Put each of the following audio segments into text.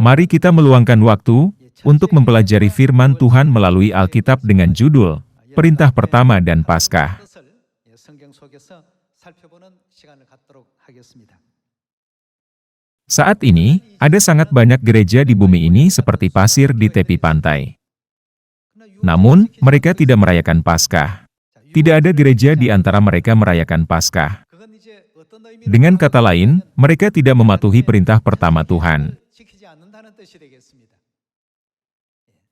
Mari kita meluangkan waktu untuk mempelajari firman Tuhan melalui Alkitab dengan judul Perintah Pertama dan Paskah. Saat ini, ada sangat banyak gereja di bumi ini seperti pasir di tepi pantai. Namun, mereka tidak merayakan Paskah. Tidak ada gereja di antara mereka merayakan Paskah. Dengan kata lain, mereka tidak mematuhi perintah pertama Tuhan.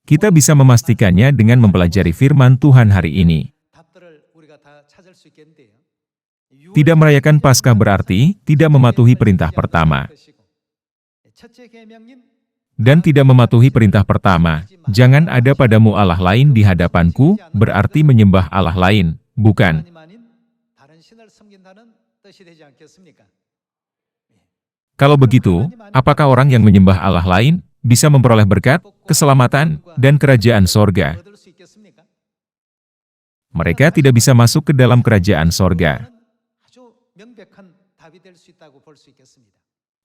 Kita bisa memastikannya dengan mempelajari firman Tuhan hari ini. Tidak merayakan Paskah berarti tidak mematuhi perintah pertama. Dan tidak mematuhi perintah pertama, jangan ada padamu Allah lain di hadapanku, berarti menyembah Allah lain, bukan? Kalau begitu, apakah orang yang menyembah Allah lain bisa memperoleh berkat, keselamatan, dan kerajaan sorga? Mereka tidak bisa masuk ke dalam kerajaan sorga.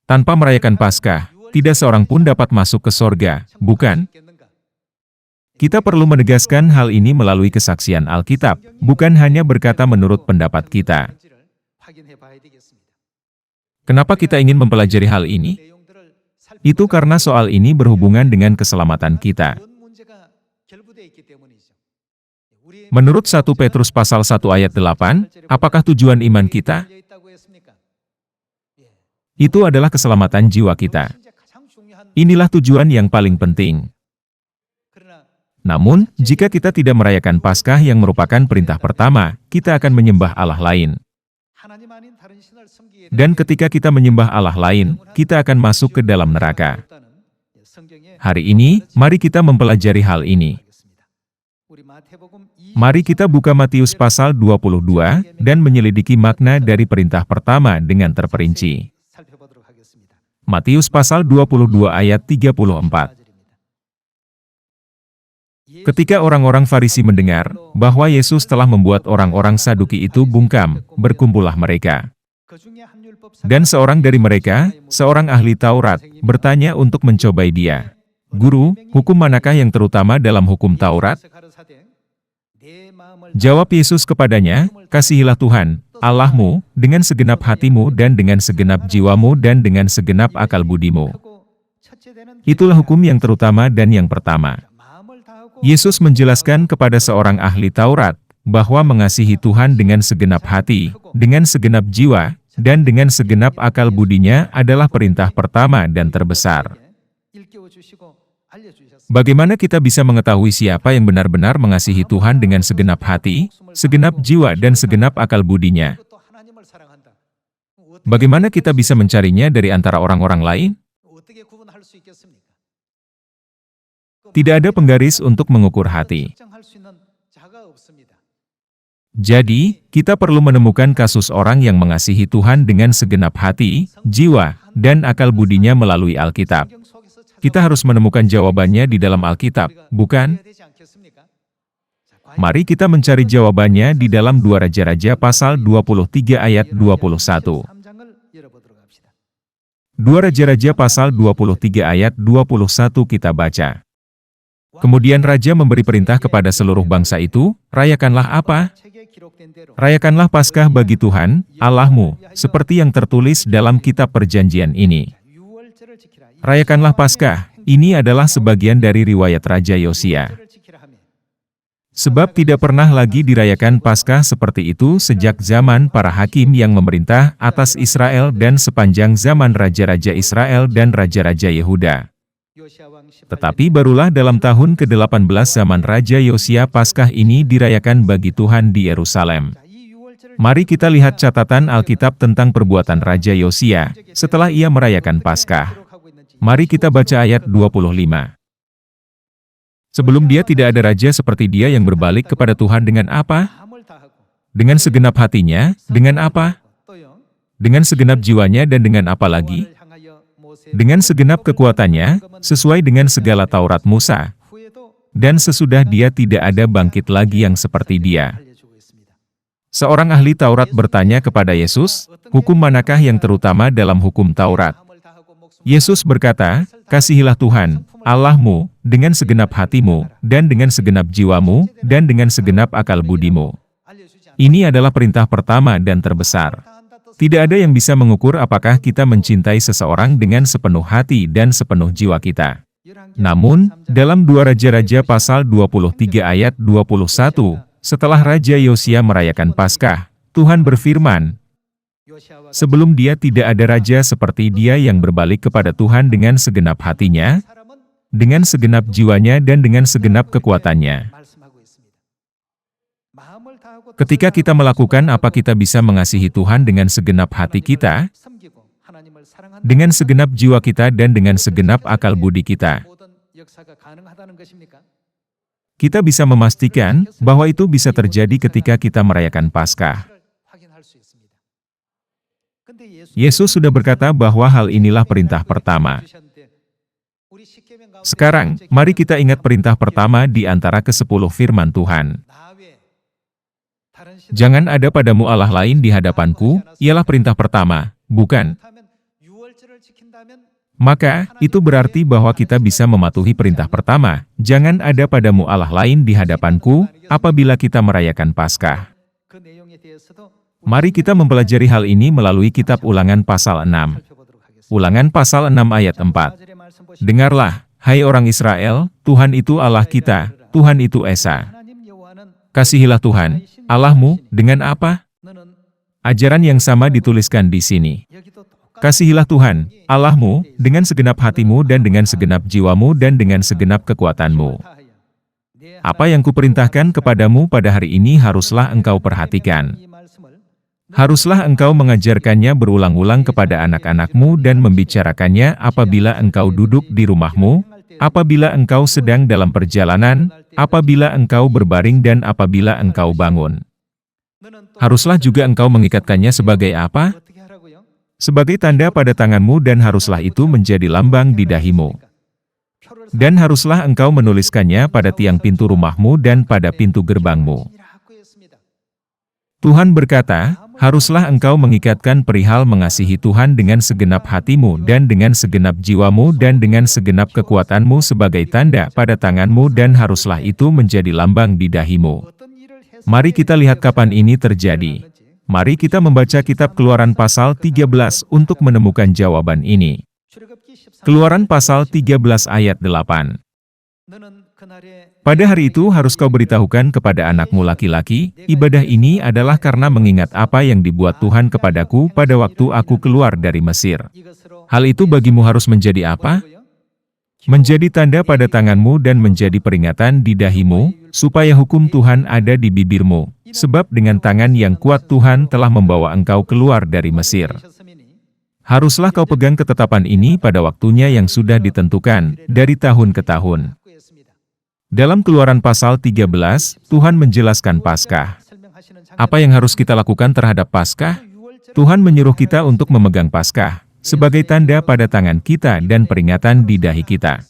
Tanpa merayakan Paskah, tidak seorang pun dapat masuk ke sorga, bukan? Kita perlu menegaskan hal ini melalui kesaksian Alkitab, bukan hanya berkata menurut pendapat kita. Kenapa kita ingin mempelajari hal ini? Itu karena soal ini berhubungan dengan keselamatan kita. Menurut 1 Petrus pasal 1 ayat 8, apakah tujuan iman kita? Itu adalah keselamatan jiwa kita. Inilah tujuan yang paling penting. Namun, jika kita tidak merayakan Paskah yang merupakan perintah pertama, kita akan menyembah Allah lain. Dan ketika kita menyembah Allah lain, kita akan masuk ke dalam neraka. Hari ini, mari kita mempelajari hal ini. Mari kita buka Matius pasal 22 dan menyelidiki makna dari perintah pertama dengan terperinci. Matius pasal 22 ayat 34. Ketika orang-orang Farisi mendengar bahwa Yesus telah membuat orang-orang Saduki itu bungkam, berkumpullah mereka. Dan seorang dari mereka, seorang ahli Taurat, bertanya untuk mencobai dia. Guru, hukum manakah yang terutama dalam hukum Taurat? Jawab Yesus kepadanya, kasihilah Tuhan, Allahmu, dengan segenap hatimu dan dengan segenap jiwamu dan dengan segenap akal budimu. Itulah hukum yang terutama dan yang pertama. Yesus menjelaskan kepada seorang ahli Taurat, bahwa mengasihi Tuhan dengan segenap hati, dengan segenap jiwa, dan dengan segenap akal budinya adalah perintah pertama dan terbesar. Bagaimana kita bisa mengetahui siapa yang benar-benar mengasihi Tuhan dengan segenap hati, segenap jiwa, dan segenap akal budinya? Bagaimana kita bisa mencarinya dari antara orang-orang lain? Tidak ada penggaris untuk mengukur hati. Jadi, kita perlu menemukan kasus orang yang mengasihi Tuhan dengan segenap hati, jiwa, dan akal budinya melalui Alkitab. Kita harus menemukan jawabannya di dalam Alkitab, bukan? Mari kita mencari jawabannya di dalam 2 Raja-Raja pasal 23 ayat 21. 2 Raja-Raja pasal 23 ayat 21 kita baca. Kemudian Raja memberi perintah kepada seluruh bangsa itu, rayakanlah apa? Rayakanlah Paskah bagi Tuhan, Allahmu, seperti yang tertulis dalam kitab perjanjian ini. Rayakanlah Paskah, ini adalah sebagian dari riwayat Raja Yosia. Sebab tidak pernah lagi dirayakan Paskah seperti itu sejak zaman para hakim yang memerintah atas Israel dan sepanjang zaman raja-raja Israel dan raja-raja Yehuda. Tetapi barulah dalam tahun ke-18 zaman Raja Yosia Paskah ini dirayakan bagi Tuhan di Yerusalem. Mari kita lihat catatan Alkitab tentang perbuatan Raja Yosia setelah ia merayakan Paskah. Mari kita baca ayat 25. Sebelum dia tidak ada raja seperti dia yang berbalik kepada Tuhan dengan apa? Dengan segenap hatinya, dengan apa? Dengan segenap jiwanya dan dengan apa lagi? Dengan segenap kekuatannya, sesuai dengan segala Taurat Musa. Dan sesudah dia tidak ada bangkit lagi yang seperti dia. Seorang ahli Taurat bertanya kepada Yesus, hukum manakah yang terutama dalam hukum Taurat? Yesus berkata, "Kasihilah Tuhan, Allahmu, dengan segenap hatimu, dan dengan segenap jiwamu, dan dengan segenap akal budimu." Ini adalah perintah pertama dan terbesar. Tidak ada yang bisa mengukur apakah kita mencintai seseorang dengan sepenuh hati dan sepenuh jiwa kita. Namun, dalam 2 Raja-Raja pasal 23 ayat 21, setelah Raja Yosia merayakan Paskah, Tuhan berfirman, "Sebelum dia tidak ada raja seperti dia yang berbalik kepada Tuhan dengan segenap hatinya, dengan segenap jiwanya dan dengan segenap kekuatannya." Ketika kita melakukan apa, kita bisa mengasihi Tuhan dengan segenap hati kita, dengan segenap jiwa kita dan dengan segenap akal budi kita. Kita bisa memastikan bahwa itu bisa terjadi ketika kita merayakan Paskah. Yesus sudah berkata bahwa hal inilah perintah pertama. Sekarang, mari kita ingat perintah pertama di antara ke-10 firman Tuhan. "Jangan ada padamu Allah lain di hadapanku," ialah perintah pertama, bukan? Maka, itu berarti bahwa kita bisa mematuhi perintah pertama, "Jangan ada padamu Allah lain di hadapanku," apabila kita merayakan Paskah. Mari kita mempelajari hal ini melalui kitab Ulangan pasal 6. Ulangan pasal 6 ayat 4. "Dengarlah, hai orang Israel, Tuhan itu Allah kita, Tuhan itu Esa. Kasihilah Tuhan, Allahmu, dengan apa?" Ajaran yang sama dituliskan di sini. Kasihilah Tuhan, Allahmu, dengan segenap hatimu dan dengan segenap jiwamu dan dengan segenap kekuatanmu. Apa yang kuperintahkan kepadamu pada hari ini haruslah engkau perhatikan. Haruslah engkau mengajarkannya berulang-ulang kepada anak-anakmu dan membicarakannya apabila engkau duduk di rumahmu, apabila engkau sedang dalam perjalanan, apabila engkau berbaring dan apabila engkau bangun. Haruslah juga engkau mengikatkannya sebagai apa? Sebagai tanda pada tanganmu, dan haruslah itu menjadi lambang di dahimu. Dan haruslah engkau menuliskannya pada tiang pintu rumahmu dan pada pintu gerbangmu. Tuhan berkata, haruslah engkau mengikatkan perihal mengasihi Tuhan dengan segenap hatimu dan dengan segenap jiwamu dan dengan segenap kekuatanmu sebagai tanda pada tanganmu, dan haruslah itu menjadi lambang di dahimu. Mari kita lihat kapan ini terjadi. Mari kita membaca kitab Keluaran pasal 13 untuk menemukan jawaban ini. Keluaran pasal 13 ayat 8. "Pada hari itu harus kau beritahukan kepada anakmu laki-laki, ibadah ini adalah karena mengingat apa yang dibuat Tuhan kepadaku pada waktu aku keluar dari Mesir. Hal itu bagimu harus menjadi apa? Menjadi tanda pada tanganmu dan menjadi peringatan di dahimu, supaya hukum Tuhan ada di bibirmu, sebab dengan tangan yang kuat Tuhan telah membawa engkau keluar dari Mesir. Haruslah kau pegang ketetapan ini pada waktunya yang sudah ditentukan, dari tahun ke tahun." Dalam Keluaran pasal 13, Tuhan menjelaskan Paskah. Apa yang harus kita lakukan terhadap Paskah? Tuhan menyuruh kita untuk memegang Paskah sebagai tanda pada tangan kita dan peringatan di dahi kita.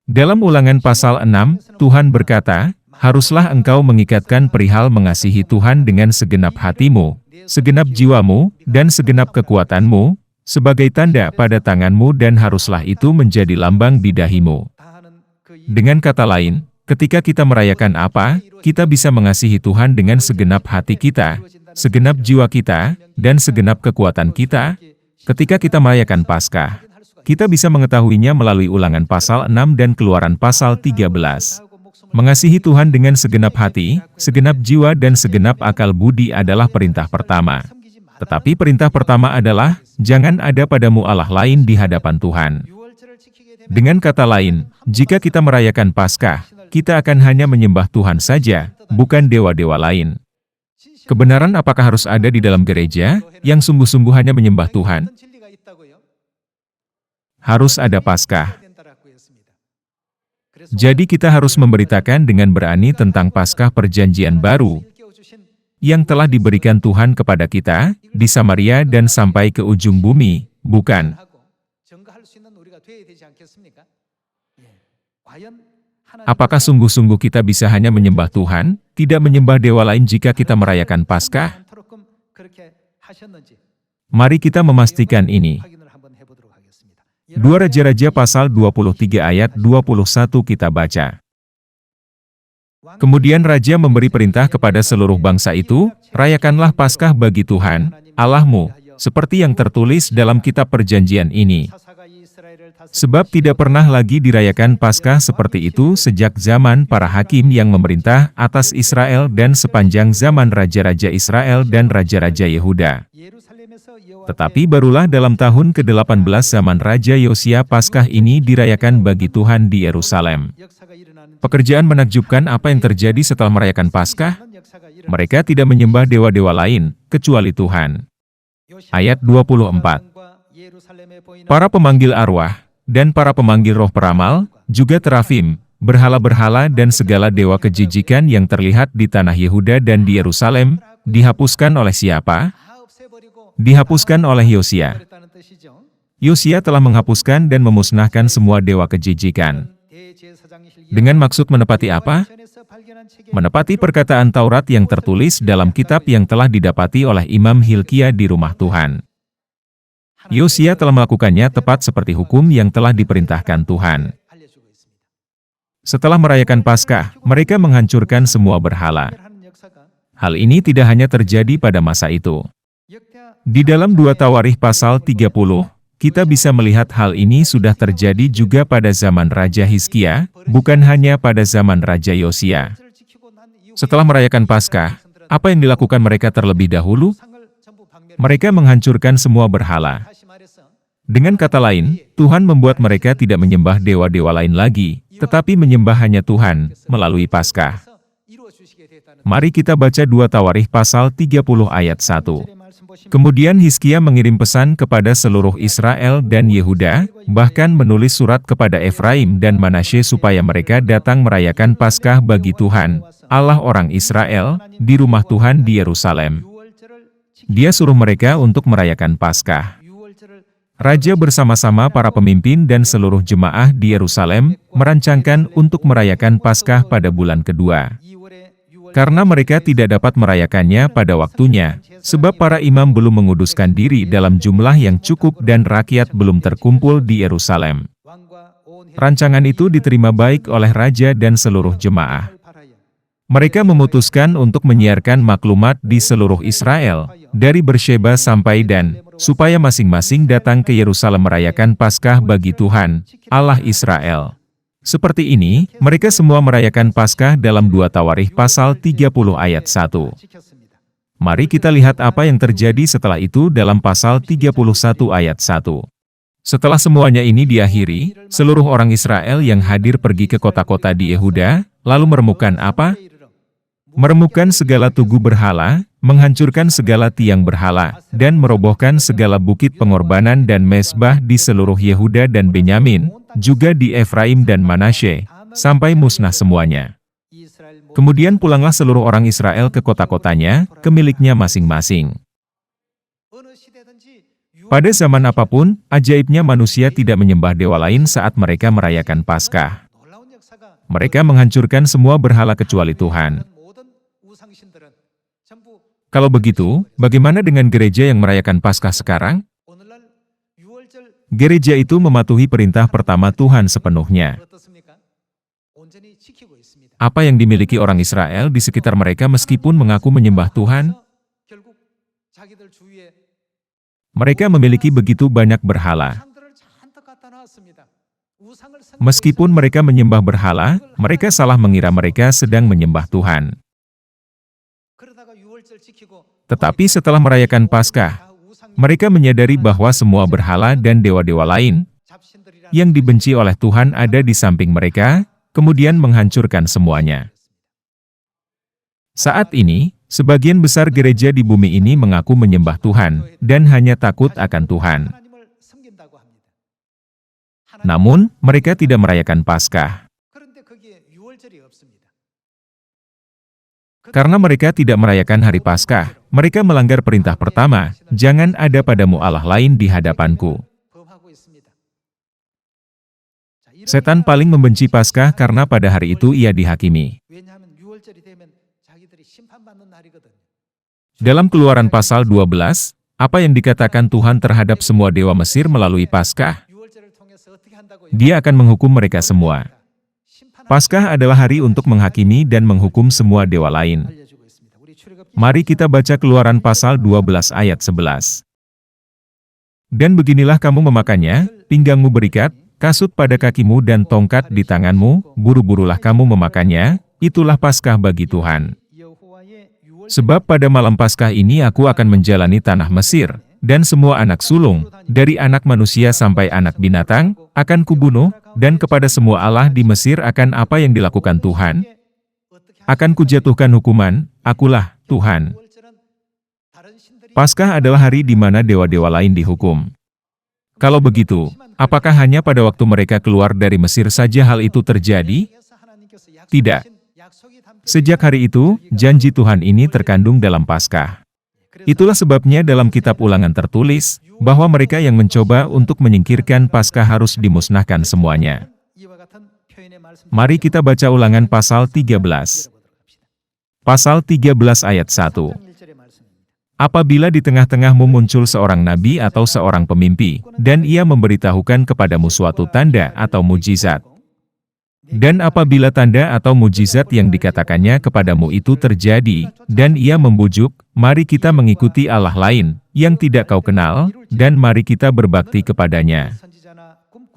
Dalam Ulangan pasal 6, Tuhan berkata, haruslah engkau mengikatkan perihal mengasihi Tuhan dengan segenap hatimu, segenap jiwamu, dan segenap kekuatanmu, sebagai tanda pada tanganmu, dan haruslah itu menjadi lambang di dahimu. Dengan kata lain, ketika kita merayakan apa, kita bisa mengasihi Tuhan dengan segenap hati kita, segenap jiwa kita, dan segenap kekuatan kita. Ketika kita merayakan Paskah, kita bisa mengetahuinya melalui Ulangan pasal 6 dan Keluaran pasal 13. Mengasihi Tuhan dengan segenap hati, segenap jiwa dan segenap akal budi adalah perintah pertama. Tetapi perintah pertama adalah, jangan ada padamu Allah lain di hadapan Tuhan. Dengan kata lain, jika kita merayakan Paskah, kita akan hanya menyembah Tuhan saja, bukan dewa-dewa lain. Kebenaran apakah harus ada di dalam gereja, yang sungguh-sungguh hanya menyembah Tuhan? Harus ada Paskah. Jadi kita harus memberitakan dengan berani tentang Paskah Perjanjian Baru, yang telah diberikan Tuhan kepada kita, di Samaria dan sampai ke ujung bumi, bukan? Apakah sungguh-sungguh kita bisa hanya menyembah Tuhan, tidak menyembah dewa lain jika kita merayakan Paskah? Mari kita memastikan ini. 2 Raja-Raja pasal 23 ayat 21 kita baca. Kemudian Raja memberi perintah kepada seluruh bangsa itu, rayakanlah Paskah bagi Tuhan, Allahmu, seperti yang tertulis dalam kitab perjanjian ini. Sebab tidak pernah lagi dirayakan Paskah seperti itu sejak zaman para hakim yang memerintah atas Israel dan sepanjang zaman Raja-Raja Israel dan Raja-Raja Yehuda. Tetapi barulah dalam tahun ke-18 zaman Raja Yosia Paskah ini dirayakan bagi Tuhan di Yerusalem. Pekerjaan menakjubkan apa yang terjadi setelah merayakan Paskah? Mereka tidak menyembah dewa-dewa lain, kecuali Tuhan. Ayat 24. Para pemanggil arwah, dan para pemanggil roh peramal, juga terafim, berhala-berhala dan segala dewa kejijikan yang terlihat di tanah Yehuda dan di Yerusalem, dihapuskan oleh siapa? Dihapuskan oleh Yosia. Yosia telah menghapuskan dan memusnahkan semua dewa kejijikan. Dengan maksud menepati apa? Menepati perkataan Taurat yang tertulis dalam kitab yang telah didapati oleh Imam Hilkia di rumah Tuhan. Yosia telah melakukannya tepat seperti hukum yang telah diperintahkan Tuhan. Setelah merayakan Paskah, mereka menghancurkan semua berhala. Hal ini tidak hanya terjadi pada masa itu. Di dalam 2 Tawarikh pasal 30, kita bisa melihat hal ini sudah terjadi juga pada zaman Raja Hizkia, bukan hanya pada zaman Raja Yosia. Setelah merayakan Paskah, apa yang dilakukan mereka terlebih dahulu? Mereka menghancurkan semua berhala. Dengan kata lain, Tuhan membuat mereka tidak menyembah dewa-dewa lain lagi, tetapi menyembah hanya Tuhan, melalui Paskah. Mari kita baca 2 Tawarikh pasal 30 ayat 1. Kemudian Hizkia mengirim pesan kepada seluruh Israel dan Yehuda, bahkan menulis surat kepada Efraim dan Manasye supaya mereka datang merayakan Paskah bagi Tuhan, Allah orang Israel, di rumah Tuhan di Yerusalem. Dia suruh mereka untuk merayakan Paskah. Raja bersama-sama para pemimpin dan seluruh jemaah di Yerusalem, merancangkan untuk merayakan Paskah pada bulan kedua. Karena mereka tidak dapat merayakannya pada waktunya, sebab para imam belum menguduskan diri dalam jumlah yang cukup dan rakyat belum terkumpul di Yerusalem. Rancangan itu diterima baik oleh raja dan seluruh jemaah. Mereka memutuskan untuk menyiarkan maklumat di seluruh Israel, dari Bersheba sampai Dan, supaya masing-masing datang ke Yerusalem merayakan Paskah bagi Tuhan, Allah Israel. Seperti ini, mereka semua merayakan Paskah dalam 2 Tawarikh pasal 30 ayat 1. Mari kita lihat apa yang terjadi setelah itu dalam pasal 31 ayat 1. Setelah semuanya ini diakhiri, seluruh orang Israel yang hadir pergi ke kota-kota di Yehuda, lalu meremukan apa? Meremukan segala tugu berhala, menghancurkan segala tiang berhala, dan merobohkan segala bukit pengorbanan dan mezbah di seluruh Yehuda dan Benyamin, juga di Efraim dan Manasye, sampai musnah semuanya. Kemudian pulanglah seluruh orang Israel ke kota-kotanya, ke miliknya masing-masing. Pada zaman apapun, ajaibnya manusia tidak menyembah dewa lain saat mereka merayakan Paskah. Mereka menghancurkan semua berhala kecuali Tuhan. Kalau begitu, bagaimana dengan gereja yang merayakan Paskah sekarang? Gereja itu mematuhi perintah pertama Tuhan sepenuhnya. Apa yang dimiliki orang Israel di sekitar mereka meskipun mengaku menyembah Tuhan? Mereka memiliki begitu banyak berhala. Meskipun mereka menyembah berhala, mereka salah mengira mereka sedang menyembah Tuhan. Tetapi setelah merayakan Paskah, mereka menyadari bahwa semua berhala dan dewa-dewa lain yang dibenci oleh Tuhan ada di samping mereka, kemudian menghancurkan semuanya. Saat ini, sebagian besar gereja di bumi ini mengaku menyembah Tuhan dan hanya takut akan Tuhan. Namun, mereka tidak merayakan Paskah. Karena mereka tidak merayakan hari Paskah, mereka melanggar perintah pertama, jangan ada padamu Allah lain di hadapanku. Setan paling membenci Paskah karena pada hari itu ia dihakimi. Dalam Keluaran pasal 12, apa yang dikatakan Tuhan terhadap semua dewa Mesir melalui Paskah? Dia akan menghukum mereka semua. Paskah adalah hari untuk menghakimi dan menghukum semua dewa lain. Mari kita baca Keluaran pasal 12 ayat 11. Dan beginilah kamu memakannya, pinggangmu berikat, kasut pada kakimu dan tongkat di tanganmu, buru-burulah kamu memakannya, itulah Paskah bagi Tuhan. Sebab pada malam Paskah ini aku akan menjalani tanah Mesir, dan semua anak sulung, dari anak manusia sampai anak binatang, akan kubunuh, dan kepada semua Allah di Mesir akan apa yang dilakukan Tuhan, akan kujatuhkan hukuman, akulah Tuhan. Paskah adalah hari di mana dewa-dewa lain dihukum. Kalau begitu, apakah hanya pada waktu mereka keluar dari Mesir saja hal itu terjadi? Tidak. Sejak hari itu, janji Tuhan ini terkandung dalam Paskah. Itulah sebabnya dalam kitab Ulangan tertulis, bahwa mereka yang mencoba untuk menyingkirkan Paskah harus dimusnahkan semuanya. Mari kita baca Ulangan pasal 13. Pasal 13 ayat 1. Apabila di tengah-tengahmu muncul seorang nabi atau seorang pemimpi, dan ia memberitahukan kepadamu suatu tanda atau mujizat. Dan apabila tanda atau mujizat yang dikatakannya kepadamu itu terjadi, dan ia membujuk, mari kita mengikuti Allah lain, yang tidak kau kenal, dan mari kita berbakti kepadanya.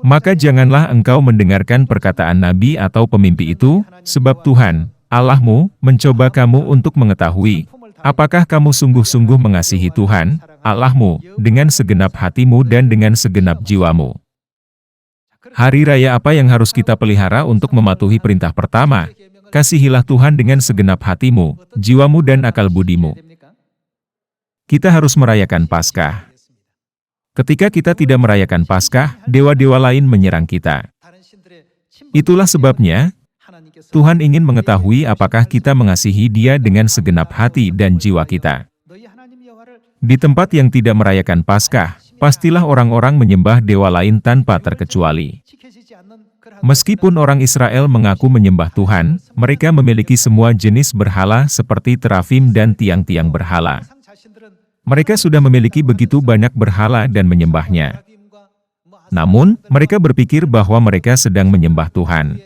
Maka janganlah engkau mendengarkan perkataan nabi atau pemimpi itu, sebab Tuhan, Allahmu, mencoba kamu untuk mengetahui, apakah kamu sungguh-sungguh mengasihi Tuhan, Allahmu, dengan segenap hatimu dan dengan segenap jiwamu. Hari raya apa yang harus kita pelihara untuk mematuhi perintah pertama? Kasihilah Tuhan dengan segenap hatimu, jiwamu dan akal budimu. Kita harus merayakan Paskah. Ketika kita tidak merayakan Paskah, dewa-dewa lain menyerang kita. Itulah sebabnya, Tuhan ingin mengetahui apakah kita mengasihi Dia dengan segenap hati dan jiwa kita. Di tempat yang tidak merayakan Paskah, pastilah orang-orang menyembah dewa lain tanpa terkecuali. Meskipun orang Israel mengaku menyembah Tuhan, mereka memiliki semua jenis berhala seperti terafim dan tiang-tiang berhala. Mereka sudah memiliki begitu banyak berhala dan menyembahnya. Namun, mereka berpikir bahwa mereka sedang menyembah Tuhan.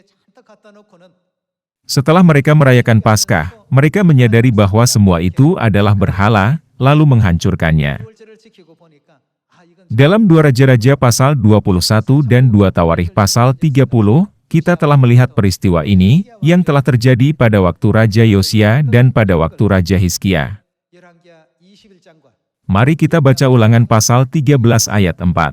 Setelah mereka merayakan Paskah, mereka menyadari bahwa semua itu adalah berhala, lalu menghancurkannya. Dalam 2 Raja-Raja pasal 21 dan 2 Tawarikh pasal 30, kita telah melihat peristiwa ini, yang telah terjadi pada waktu Raja Yosia dan pada waktu Raja Hizkia. Mari kita baca Ulangan pasal 13 ayat 4.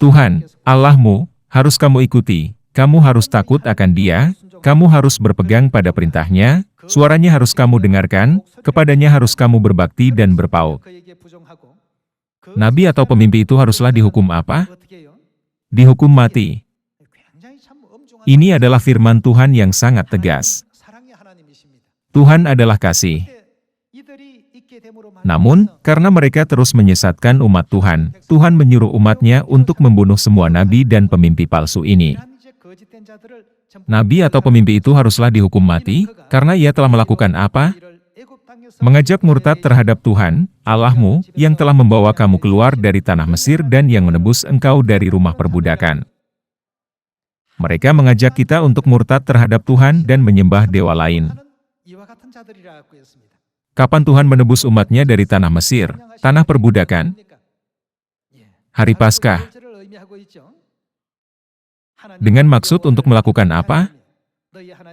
Tuhan, Allahmu, harus kamu ikuti, kamu harus takut akan Dia, kamu harus berpegang pada perintahnya, suaranya harus kamu dengarkan, kepadanya harus kamu berbakti dan berpaut. Nabi atau pemimpi itu haruslah dihukum apa? Dihukum mati. Ini adalah firman Tuhan yang sangat tegas. Tuhan adalah kasih. Namun, karena mereka terus menyesatkan umat Tuhan, Tuhan menyuruh umatnya untuk membunuh semua nabi dan pemimpi palsu ini. Nabi atau pemimpi itu haruslah dihukum mati, karena ia telah melakukan apa? Mengajak murtad terhadap Tuhan, Allahmu, yang telah membawa kamu keluar dari tanah Mesir dan yang menebus engkau dari rumah perbudakan. Mereka mengajak kita untuk murtad terhadap Tuhan dan menyembah dewa lain. Kapan Tuhan menebus umatnya dari tanah Mesir, tanah perbudakan? Hari Paskah. Dengan maksud untuk melakukan apa?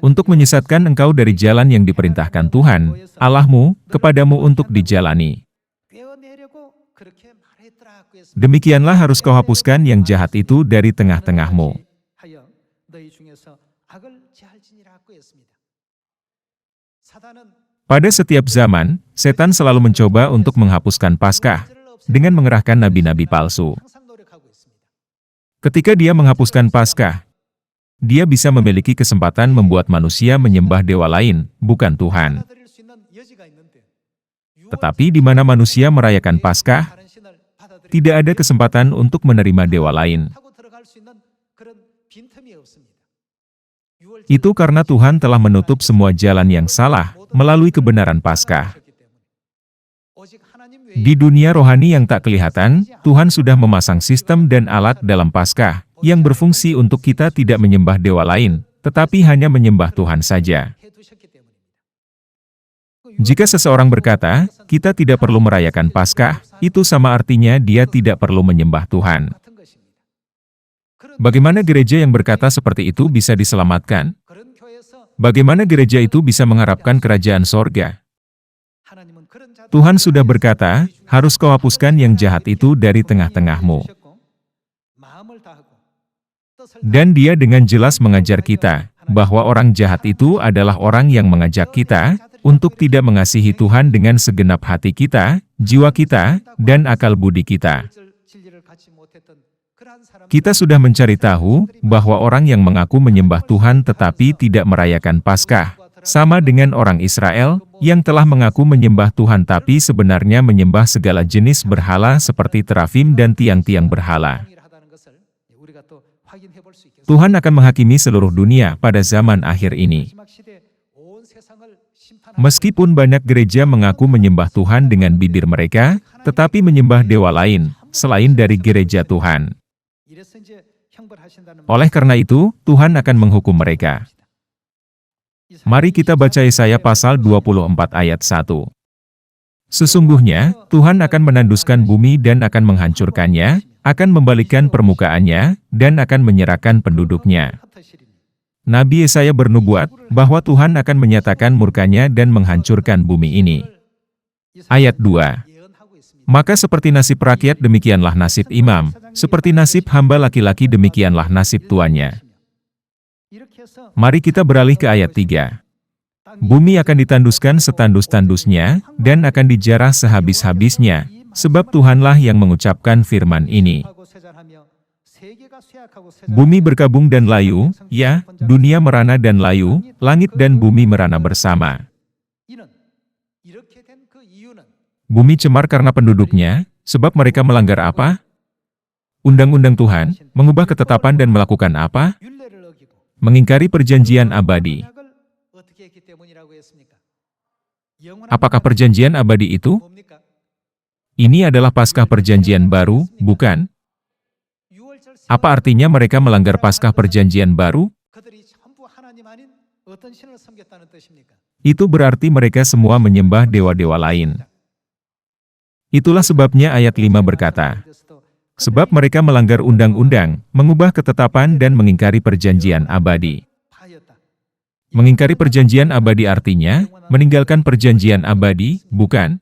Untuk menyesatkan engkau dari jalan yang diperintahkan Tuhan, Allahmu, kepadamu untuk dijalani. Demikianlah harus kau hapuskan yang jahat itu dari tengah-tengahmu. Pada setiap zaman, setan selalu mencoba untuk menghapuskan Paskah, dengan mengerahkan nabi-nabi palsu. Ketika dia menghapuskan Paskah, dia bisa memiliki kesempatan membuat manusia menyembah dewa lain, bukan Tuhan. Tetapi di mana manusia merayakan Paskah, tidak ada kesempatan untuk menerima dewa lain. Itu karena Tuhan telah menutup semua jalan yang salah melalui kebenaran Paskah. Di dunia rohani yang tak kelihatan, Tuhan sudah memasang sistem dan alat dalam Paskah, yang berfungsi untuk kita tidak menyembah dewa lain, tetapi hanya menyembah Tuhan saja. Jika seseorang berkata, kita tidak perlu merayakan Paskah, itu sama artinya dia tidak perlu menyembah Tuhan. Bagaimana gereja yang berkata seperti itu bisa diselamatkan? Bagaimana gereja itu bisa mengharapkan kerajaan sorga? Tuhan sudah berkata, harus kau hapuskan yang jahat itu dari tengah-tengahmu. Dan dia dengan jelas mengajar kita, bahwa orang jahat itu adalah orang yang mengajak kita, untuk tidak mengasihi Tuhan dengan segenap hati kita, jiwa kita, dan akal budi kita. Kita sudah mencari tahu, bahwa orang yang mengaku menyembah Tuhan tetapi tidak merayakan Paskah, sama dengan orang Israel, yang telah mengaku menyembah Tuhan tapi sebenarnya menyembah segala jenis berhala seperti terafim dan tiang-tiang berhala. Tuhan akan menghakimi seluruh dunia pada zaman akhir ini. Meskipun banyak gereja mengaku menyembah Tuhan dengan bibir mereka, tetapi menyembah dewa lain, selain dari gereja Tuhan. Oleh karena itu, Tuhan akan menghukum mereka. Mari kita baca Yesaya pasal 24 ayat 1. Sesungguhnya, Tuhan akan menanduskan bumi dan akan menghancurkannya, akan membalikkan permukaannya, dan akan menyerahkan penduduknya. Nabi Yesaya bernubuat, bahwa Tuhan akan menyatakan murkanya dan menghancurkan bumi ini. Ayat 2. Maka seperti nasib rakyat demikianlah nasib imam, seperti nasib hamba laki-laki demikianlah nasib tuannya. Mari kita beralih ke ayat 3. Bumi akan ditanduskan setandus-tandusnya, dan akan dijarah sehabis-habisnya, sebab Tuhanlah yang mengucapkan firman ini. Bumi berkabung dan layu, ya, dunia merana dan layu, langit dan bumi merana bersama. Bumi cemar karena penduduknya, sebab mereka melanggar apa? Undang-undang Tuhan, mengubah ketetapan dan melakukan apa? Mengingkari perjanjian abadi. Apakah perjanjian abadi itu? Ini adalah Paskah perjanjian baru, bukan? Apa artinya mereka melanggar Paskah perjanjian baru? Itu berarti mereka semua menyembah dewa-dewa lain. Itulah sebabnya ayat 5 berkata, sebab mereka melanggar undang-undang, mengubah ketetapan dan mengingkari perjanjian abadi. Mengingkari perjanjian abadi artinya, meninggalkan perjanjian abadi, bukan?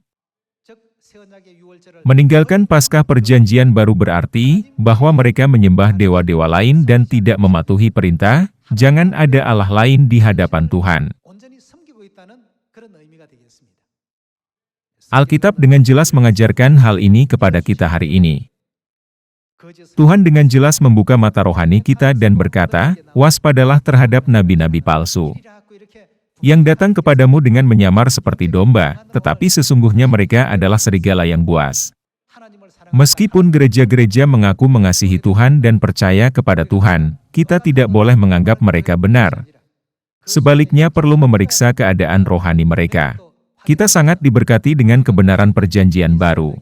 Meninggalkan Paskah perjanjian baru berarti, bahwa mereka menyembah dewa-dewa lain dan tidak mematuhi perintah, jangan ada Allah lain di hadapan Tuhan. Alkitab dengan jelas mengajarkan hal ini kepada kita hari ini. Tuhan dengan jelas membuka mata rohani kita dan berkata, waspadalah terhadap nabi-nabi palsu, yang datang kepadamu dengan menyamar seperti domba, tetapi sesungguhnya mereka adalah serigala yang buas. Meskipun gereja-gereja mengaku mengasihi Tuhan dan percaya kepada Tuhan, kita tidak boleh menganggap mereka benar. Sebaliknya perlu memeriksa keadaan rohani mereka. Kita sangat diberkati dengan kebenaran perjanjian baru.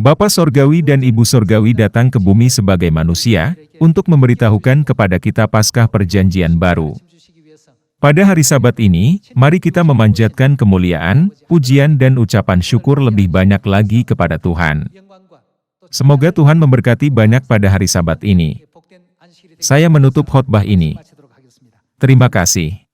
Bapa Sorgawi dan Ibu Sorgawi datang ke bumi sebagai manusia, untuk memberitahukan kepada kita Paskah perjanjian baru. Pada hari Sabat ini, mari kita memanjatkan kemuliaan, pujian dan ucapan syukur lebih banyak lagi kepada Tuhan. Semoga Tuhan memberkati banyak pada hari Sabat ini. Saya menutup khotbah ini. Terima kasih.